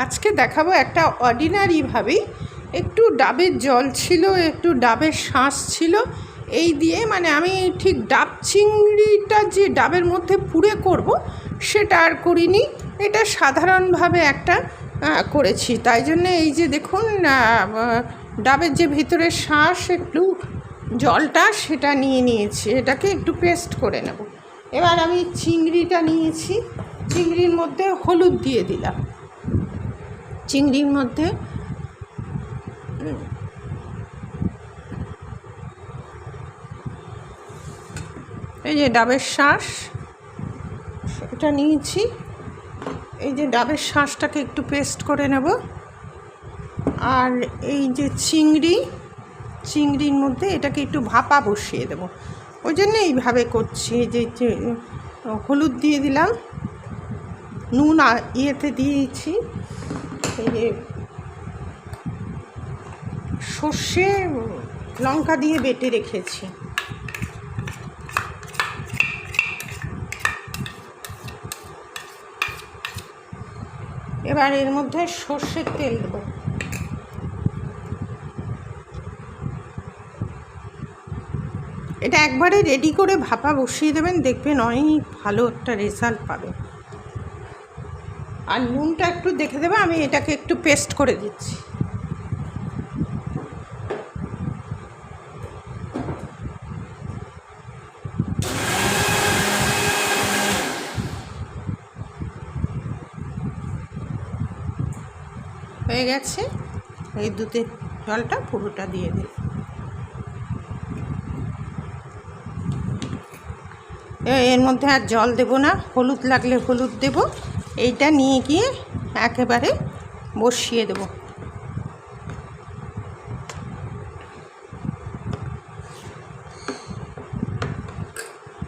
আজকে দেখাবো একটা অর্ডিনারিভাবেই একটু ডাবের জল ছিল, একটু ডাবের শাঁস ছিল, এই দিয়ে মানে আমি ঠিক ডাব চিংড়িটা যে ডাবের মধ্যে পুড়ে করব সেটা আর করিনি। এটা সাধারণভাবে একটা করেছি। তাই জন্যে এই যে দেখুন ডাবের যে ভিতরে শাঁস একটু জলটা সেটা নিয়ে নিয়েছি, এটাকে একটু পেস্ট করে নেব। এবার আমি চিংড়িটা নিয়েছি, চিংড়ির মধ্যে হলুদ দিয়ে দিলাম, চিংড়ির মধ্যে এই যে ডাবের শাঁস এটা নিয়েছি, এই যে ডাবের শাঁসটাকে একটু পেস্ট করে নেব। আর এই যে চিংড়ির মধ্যে এটাকে একটু ভাপা বসিয়ে দেব, ওই জন্য এইভাবে করছি। যে হলুদ দিয়ে দিলাম, নুন ইয়েতে দিয়েছি, এই যে সর্ষে লঙ্কা দিয়ে বেটে রেখেছি। এবার এর মধ্যে সর্ষের তেল দেবো। এটা একবারে রেডি করে ভাপা বসিয়ে দেবেন, দেখবেন অনেক ভালো একটা রেজাল্ট পাবেন। আর নুনটা একটু দেখে দেবে, আমি এটাকে একটু পেস্ট করে দিচ্ছি। হয়ে গেছে, এই দুধের জলটা পুরোটা দিয়ে দিই। এর মধ্যে আর জল দেব না, হলুদ লাগলে হলুদ দেব। এইটা নিয়ে গিয়ে একেবারে বসিয়ে দেব।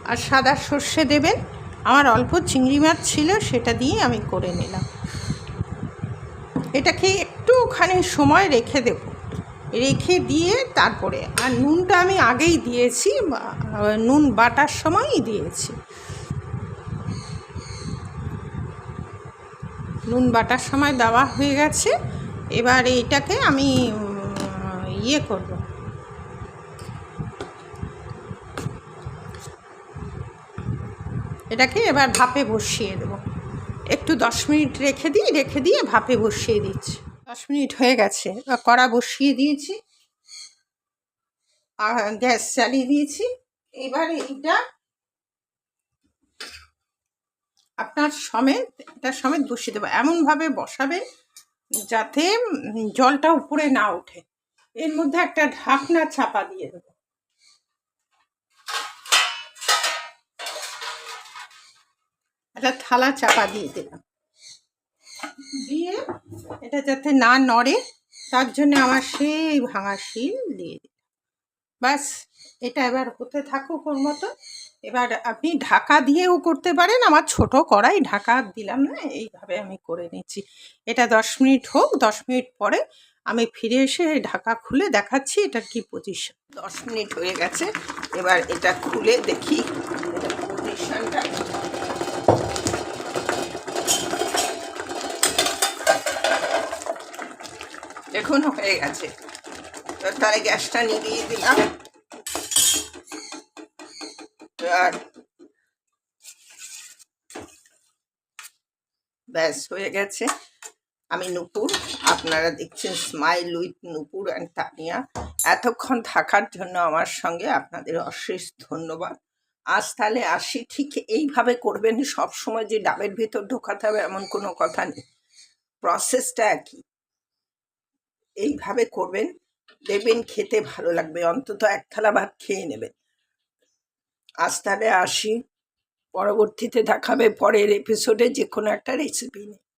আর সাদা সর্ষে দেবেন। আমার অল্প চিংড়ি মাছ ছিল, সেটা দিয়ে আমি করে নিলাম। এটাকে একটুখানি সময় রেখে দেব, রেখে দিয়ে তারপরে, আর নুনটা আমি আগেই দিয়েছি, নুন বাটার সময়ই দিয়েছি, নুন বাটার সময় দেওয়া হয়ে গেছে। এবার এইটাকে আমি ইয়ে করব, এটাকে এবার ভাপে বসিয়ে দেবো। একটু 10 মিনিট রেখে দিয়ে ভাপে বসিয়ে দিচ্ছি। 10 মিনিট হয়ে গেছে, কড়া বসিয়ে দিয়েছি আর গ্যাস চালিয়ে দিয়েছি। এবার এইটা এটা সমেত বসিয়ে দেবো। এমনভাবে বসাবে যাতে জলটা উপরে না ওঠে। এর মধ্যে একটা ঢাকনা চাপা দিয়ে দেবো। একটা থালা চাপা দিয়ে দিলাম, দিয়ে এটা যাতে না নড়ে তার জন্য আমার সেই ভাঙা শিল দিয়ে দিই। ব্যাস, এটা এবার হতে থাকুক ওর মতো। এবার আপনি ঢাকা দিয়েও করতে পারেন, আমার ছোট কড়াই, ঢাকা দিলাম না, এইভাবে আমি করে নিচ্ছি। এটা 10 মিনিট হোক, 10 মিনিট পরে আমি ফিরে এসে ঢাকা খুলে দেখাচ্ছি এটার কি পজিশন। 10 মিনিট হয়ে গেছে, এবার এটা খুলে দেখি এটা পজিশনটা। দেখুন হয়ে গেছে। তাহলে গ্যাসটা নিভিয়ে দিলাম। আর ব্যাস হয়ে গেছে। আমি নূপুর, আপনারা দেখছেন smile with Nupur and Tania. এতক্ষণ থাকার জন্য আমার সঙ্গে আপনাদের অশেষ ধন্যবাদ। আজ তাহলে আসি। ঠিক এইভাবে করবেন, সব সময় যে ডাবের ভেতর ঢোকাতে হবে এমন কোনো কথা নেই, প্রসেসটা একই। এইভাবে করবেন, দেখবেন খেতে ভালো লাগবে, অন্তত এক থালা ভাত খেয়ে নেবেন। আজ তাহলে আসি, পরবর্তীতে দেখাবে পরের এপিসোডে যে কোনো একটা রেসিপি নিয়ে।